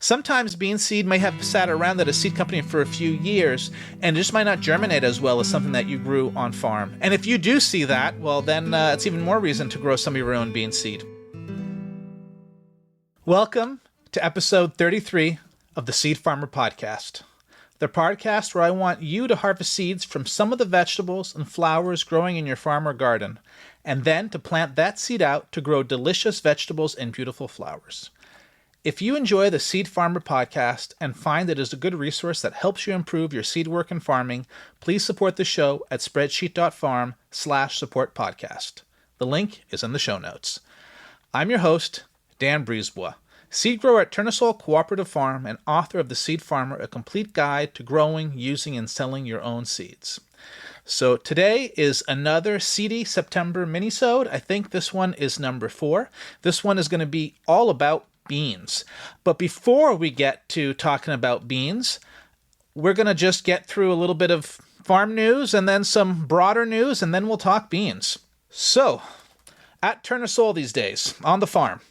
Sometimes bean seed may have sat around at a seed company for a few years and just might not germinate as well as something that you grew on farm. And if you do see that, well, then it's even more reason to grow some of your own bean seed. Welcome to episode 33 of the Seed Farmer Podcast, the podcast where I want you to harvest seeds from some of the vegetables and flowers growing in your farm or garden, and then to plant that seed out to grow delicious vegetables and beautiful flowers. If you enjoy the Seed Farmer Podcast and find it is a good resource that helps you improve your seed work and farming, please support the show at spreadsheet.farm/support podcast. The link is in the show notes. I'm your host, Dan Brisebois, seed grower at Tournesol Cooperative Farm and author of The Seed Farmer, a complete guide to growing, using, and selling your own seeds. So today is another Seedy September minisode. I think this one is number 4. This one is going to be all about beans. But before we get to talking about beans, we're going to just get through a little bit of farm news and then some broader news, and then we'll talk beans. So, at Tournesol these days, on the farm,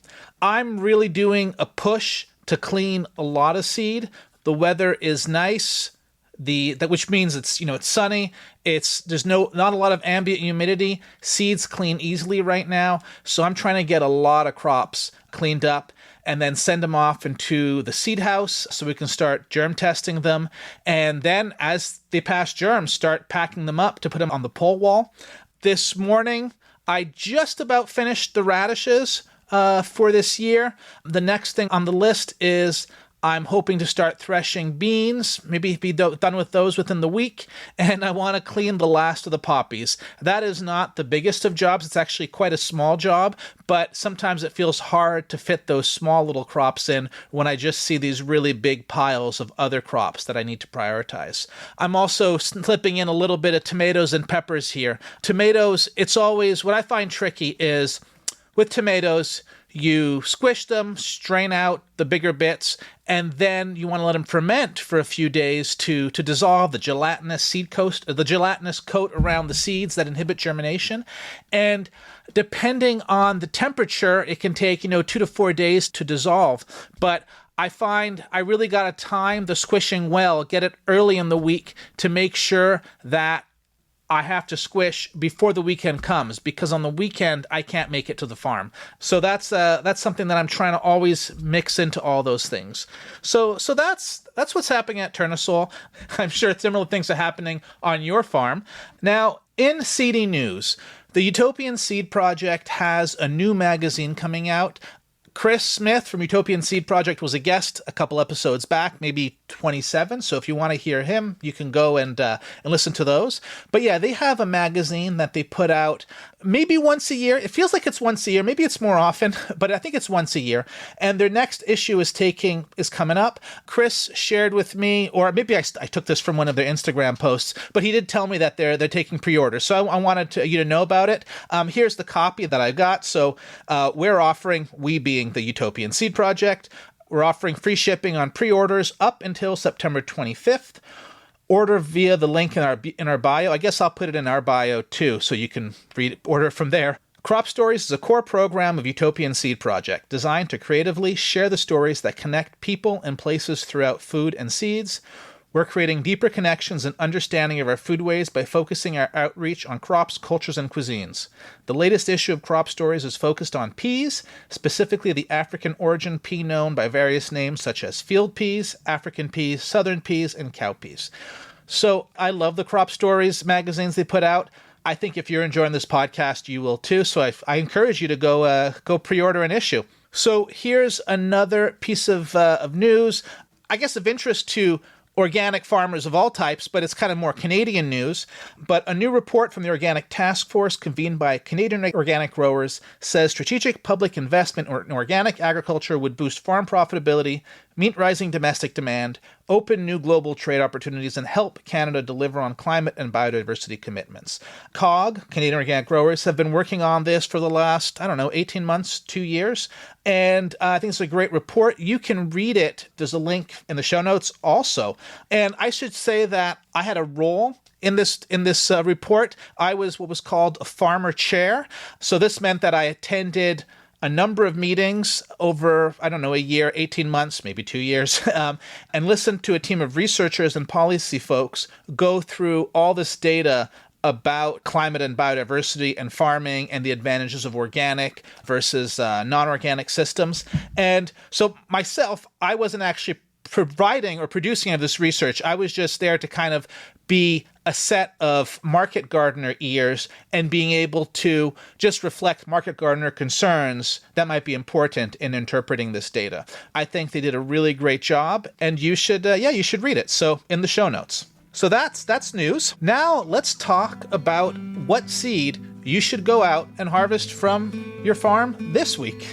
I'm really doing a push to clean a lot of seed. The weather is nice, which means it's sunny. There's not a lot of ambient humidity. Seeds clean easily right now, so I'm trying to get a lot of crops cleaned up and then send them off into the seed house so we can start germ testing them. And then as they pass germs, start packing them up to put them on the pole wall. This morning, I just about finished the radishes for this year. The next thing on the list is I'm hoping to start threshing beans, maybe be done with those within the week, and I want to clean the last of the poppies. That is not the biggest of jobs. It's actually quite a small job, but sometimes it feels hard to fit those small little crops in when I just see these really big piles of other crops that I need to prioritize. I'm also slipping in a little bit of tomatoes and peppers here. Tomatoes, it's always, what I find tricky is with tomatoes, you squish them, strain out the bigger bits, and then you want to let them ferment for a few days to dissolve the gelatinous coat around the seeds that inhibit germination. And depending on the temperature, it can take 2 to 4 days to dissolve. But I find I really got to time the squishing well, get it early in the week to make sure that I have to squish before the weekend comes, because on the weekend I can't make it to the farm. So that's something that I'm trying to always mix into all those things. So that's what's happening at Tournesol. I'm sure similar things are happening on your farm. Now, in seedy news, the Utopian Seed Project has a new magazine coming out. Chris Smith from Utopian Seed Project was a guest a couple episodes back, maybe 27. So if you want to hear him, you can go and listen to those. But yeah, they have a magazine that they put out maybe once a year. It feels like it's once a year. Maybe it's more often, but I think it's once a year. And their next issue is coming up. Chris shared with me, or maybe I took this from one of their Instagram posts, but he did tell me that they're taking pre-orders. So I wanted you to know about it. Here's the copy that I got. So we being the Utopian Seed Project, we're offering free shipping on pre-orders up until September 25th. Order via the link in our bio. I guess I'll put it in our bio too, so you can order from there. Crop Stories is a core program of Utopian Seed Project, designed to creatively share the stories that connect people and places throughout food and seeds. We're creating deeper connections and understanding of our foodways by focusing our outreach on crops, cultures, and cuisines. The latest issue of Crop Stories is focused on peas, specifically the African origin pea known by various names such as field peas, African peas, southern peas, and cowpeas. So I love the Crop Stories magazines they put out. I think if you're enjoying this podcast, you will too. So I encourage you to go pre-order an issue. So here's another piece of news, I guess of interest to organic farmers of all types, but it's kind of more Canadian news. But a new report from the Organic Task Force convened by Canadian organic growers says strategic public investment in organic agriculture would boost farm profitability, meet rising domestic demand, open new global trade opportunities, and help Canada deliver on climate and biodiversity commitments. COG, Canadian Organic Growers, have been working on this for the last, 18 months, 2 years. And I think it's a great report. You can read it. There's a link in the show notes also. And I should say that I had a role in this report. I was what was called a farmer chair. So this meant that I attended a number of meetings over, I don't know, a year, 18 months, maybe 2 years, and listened to a team of researchers and policy folks go through all this data about climate and biodiversity and farming and the advantages of organic versus non-organic systems. And so myself, I wasn't actually providing or producing of this research. I was just there to kind of be a set of market gardener ears and being able to just reflect market gardener concerns that might be important in interpreting this data. I think they did a really great job, and you should read it. So in the show notes. So that's news. Now let's talk about what seed you should go out and harvest from your farm this week.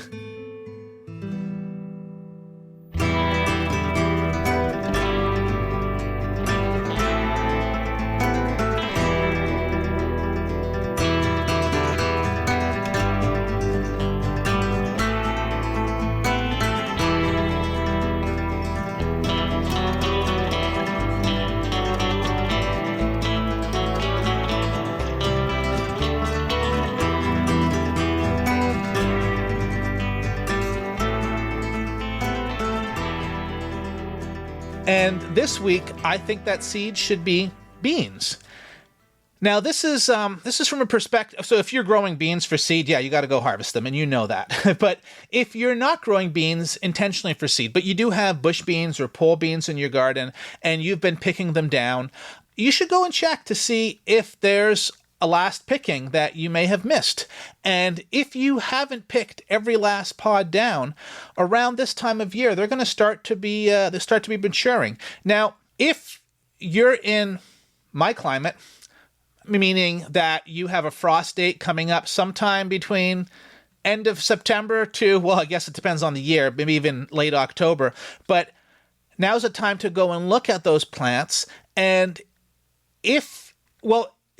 And this week, I think that seed should be beans. Now, this is from a perspective. So if you're growing beans for seed, yeah, you got to go harvest them, and you know that. But if you're not growing beans intentionally for seed, but you do have bush beans or pole beans in your garden, and you've been picking them down, you should go and check to see if there's a last picking that you may have missed. And if you haven't picked every last pod down, around this time of year, they're going to start to be maturing. Now, if you're in my climate, meaning that you have a frost date coming up sometime between end of September to, well, I guess it depends on the year, maybe even late October, but now's the time to go and look at those plants. And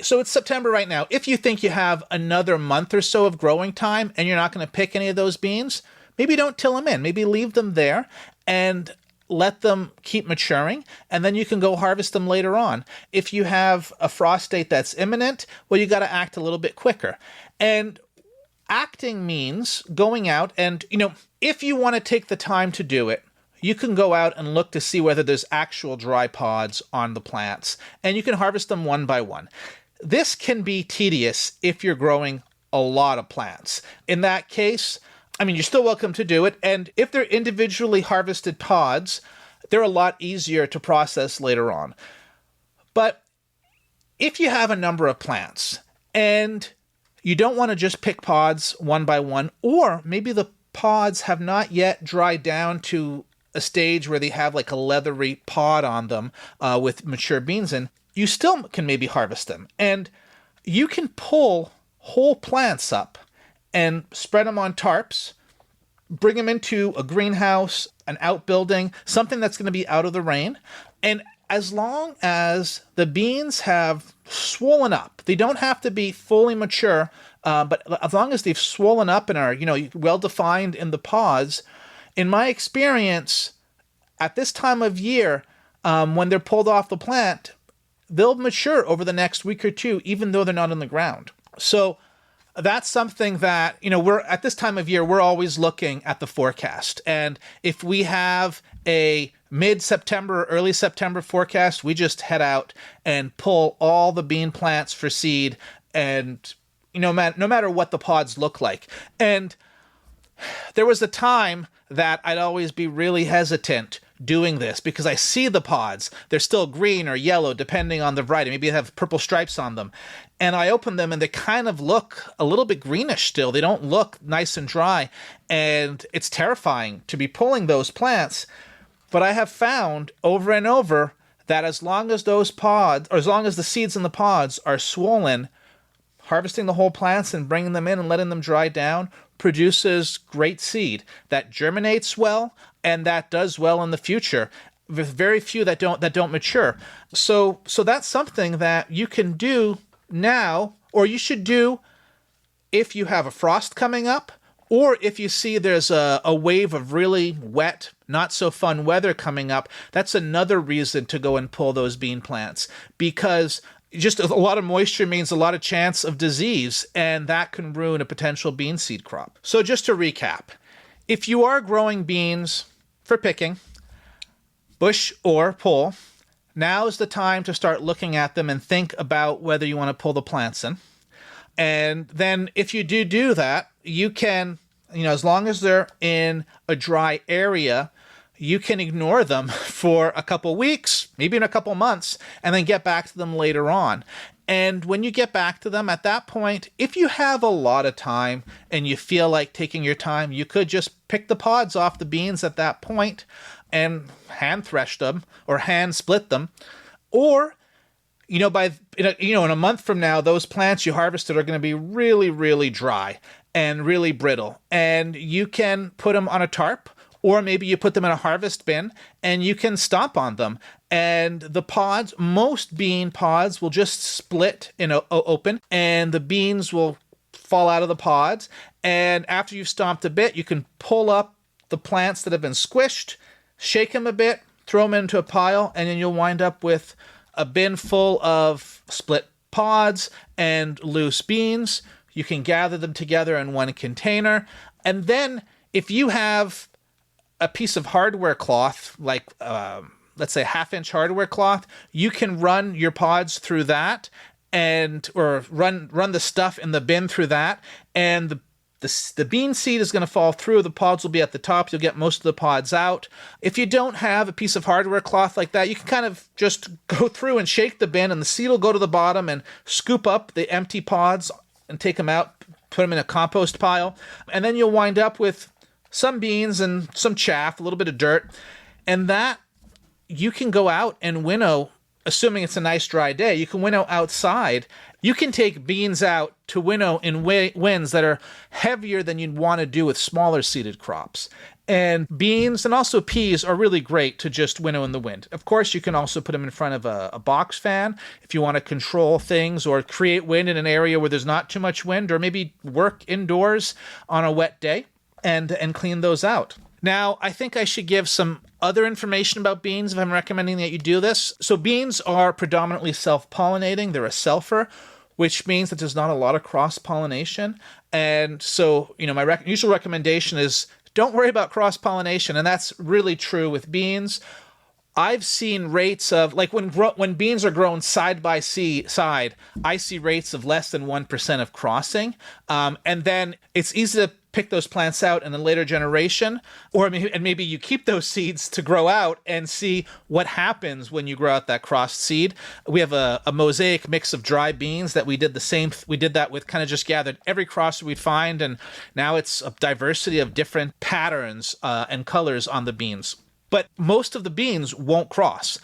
so it's September right now. If you think you have another month or so of growing time and you're not going to pick any of those beans, maybe don't till them in. Maybe leave them there and let them keep maturing, and then you can go harvest them later on. If you have a frost date that's imminent, well, you got to act a little bit quicker. And acting means going out and, if you want to take the time to do it, you can go out and look to see whether there's actual dry pods on the plants, and you can harvest them one by one. This can be tedious if you're growing a lot of plants. In that case, you're still welcome to do it. And if they're individually harvested pods, they're a lot easier to process later on. But if you have a number of plants and you don't want to just pick pods one by one, or maybe the pods have not yet dried down to a stage where they have like a leathery pod on them with mature beans in, you still can maybe harvest them. And you can pull whole plants up and spread them on tarps, bring them into a greenhouse, an outbuilding, something that's going to be out of the rain. And as long as the beans have swollen up, they don't have to be fully mature, but as long as they've swollen up and are, well-defined in the pods, in my experience, at this time of year, when they're pulled off the plant, they'll mature over the next week or two, even though they're not in the ground. So that's something that, we're at this time of year, we're always looking at the forecast. And if we have a mid-September, early September forecast, we just head out and pull all the bean plants for seed, and no matter what the pods look like. And there was a time that I'd always be really hesitant doing this because I see the pods. They're still green or yellow, depending on the variety. Maybe they have purple stripes on them. And I open them and they kind of look a little bit greenish still. They don't look nice and dry. And it's terrifying to be pulling those plants. But I have found over and over that as long as those pods, or as long as the seeds in the pods are swollen, harvesting the whole plants and bringing them in and letting them dry down produces great seed that germinates well and that does well in the future, with very few that don't mature. So that's something that you can do now, or you should do if you have a frost coming up, or if you see there's a wave of really wet, not so fun weather coming up. That's another reason to go and pull those bean plants, because just a lot of moisture means a lot of chance of disease, and that can ruin a potential bean seed crop. So just to recap, if you are growing beans for picking, bush or pull, now is the time to start looking at them and think about whether you want to pull the plants in. And then if you do that, you can, as long as they're in a dry area, you can ignore them for a couple weeks, maybe in a couple months, and then get back to them later on. And when you get back to them at that point, if you have a lot of time and you feel like taking your time, you could just pick the pods off the beans at that point and hand thresh them or hand split them. Or, in a month from now, those plants you harvested are going to be really, really dry and really brittle. And you can put them on a tarp, or maybe you put them in a harvest bin and you can stomp on them. And the pods, most bean pods will just split open, and the beans will fall out of the pods. And after you've stomped a bit, you can pull up the plants that have been squished, shake them a bit, throw them into a pile, and then you'll wind up with a bin full of split pods and loose beans. You can gather them together in one container. And then if you have a piece of hardware cloth, like let's say 1/2-inch hardware cloth, you can run your pods through that, or run the stuff in the bin through that, and the bean seed is going to fall through. The pods will be at the top. You'll get most of the pods out. If you don't have a piece of hardware cloth like that, you can kind of just go through and shake the bin, and the seed will go to the bottom and scoop up the empty pods and take them out, put them in a compost pile, and then you'll wind up with some beans and some chaff, a little bit of dirt, and that you can go out and winnow, assuming it's a nice dry day, you can winnow outside. You can take beans out to winnow in winds that are heavier than you'd want to do with smaller seeded crops. And beans and also peas are really great to just winnow in the wind. Of course, you can also put them in front of a box fan if you want to control things or create wind in an area where there's not too much wind, or maybe work indoors on a wet day and clean those out. Now, I think I should give some other information about beans if I'm recommending that you do this. So beans are predominantly self-pollinating. They're a selfer, which means that there's not a lot of cross-pollination. And so, my usual recommendation is don't worry about cross-pollination. And that's really true with beans. I've seen rates of, like when beans are grown side by side, I see rates of less than 1% of crossing. And then it's easy to pick those plants out in a later generation, and maybe you keep those seeds to grow out and see what happens when you grow out that crossed seed. We have a mosaic mix of dry beans that we did that with, kind of just gathered every crosser we'd find, and now it's a diversity of different patterns and colors on the beans. But most of the beans won't cross,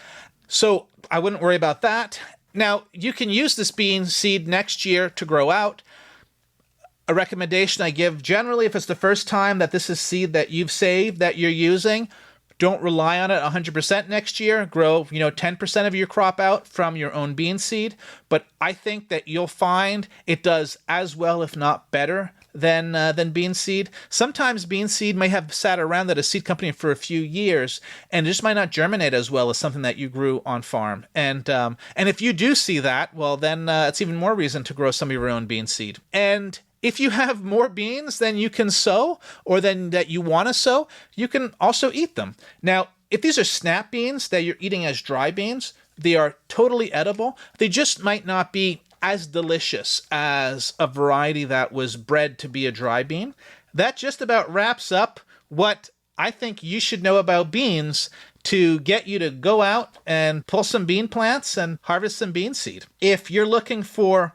so I wouldn't worry about that. Now, you can use this bean seed next year to grow out. A recommendation I give generally, if it's the first time that this is seed that you've saved that you're using, don't rely on it 100% next year. Grow, 10% of your crop out from your own bean seed. But I think that you'll find it does as well, if not better, than bean seed. Sometimes bean seed may have sat around at a seed company for a few years and just might not germinate as well as something that you grew on farm. And if you do see that, well, then it's even more reason to grow some of your own bean seed. And if you have more beans than you can sow or than that you want to sow, you can also eat them. Now, if these are snap beans that you're eating as dry beans, they are totally edible. They just might not be as delicious as a variety that was bred to be a dry bean. That just about wraps up what I think you should know about beans to get you to go out and pull some bean plants and harvest some bean seed. If you're looking for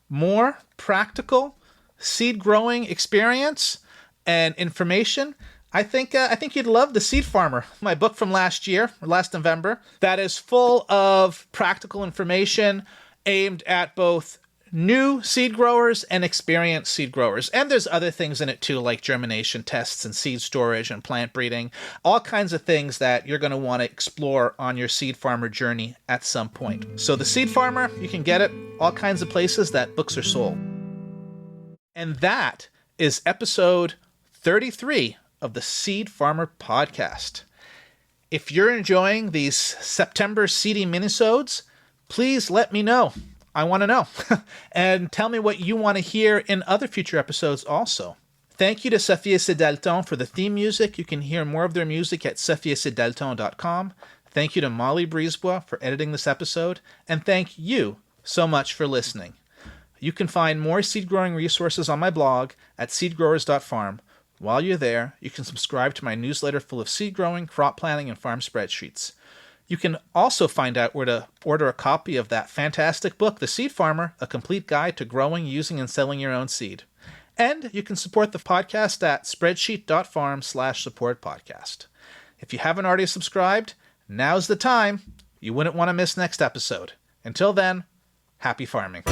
more practical seed growing experience and information, I think you'd love The Seed Farmer, my book from last November, that is full of practical information aimed at both new seed growers and experienced seed growers. And there's other things in it too, like germination tests and seed storage and plant breeding, all kinds of things that you're going to want to explore on your seed farmer journey at some point. So The Seed Farmer, you can get it all kinds of places that books are sold. And that is episode 33 of the Seed Farmer podcast. If you're enjoying these September seedy minisodes, please let me know. I want to know. And tell me what you want to hear in other future episodes also. Thank you to Seedy September for the theme music. You can hear more of their music at seedyseptember.com. Thank you to Molly Brisebois for editing this episode. And thank you so much for listening. You can find more seed growing resources on my blog at seedgrowers.farm. While you're there, you can subscribe to my newsletter full of seed growing, crop planning, and farm spreadsheets. You can also find out where to order a copy of that fantastic book, The Seed Farmer, A Complete Guide to Growing, Using, and Selling Your Own Seed. And you can support the podcast at spreadsheet.farm/supportpodcast. If you haven't already subscribed, now's the time. You wouldn't want to miss next episode. Until then, happy farming.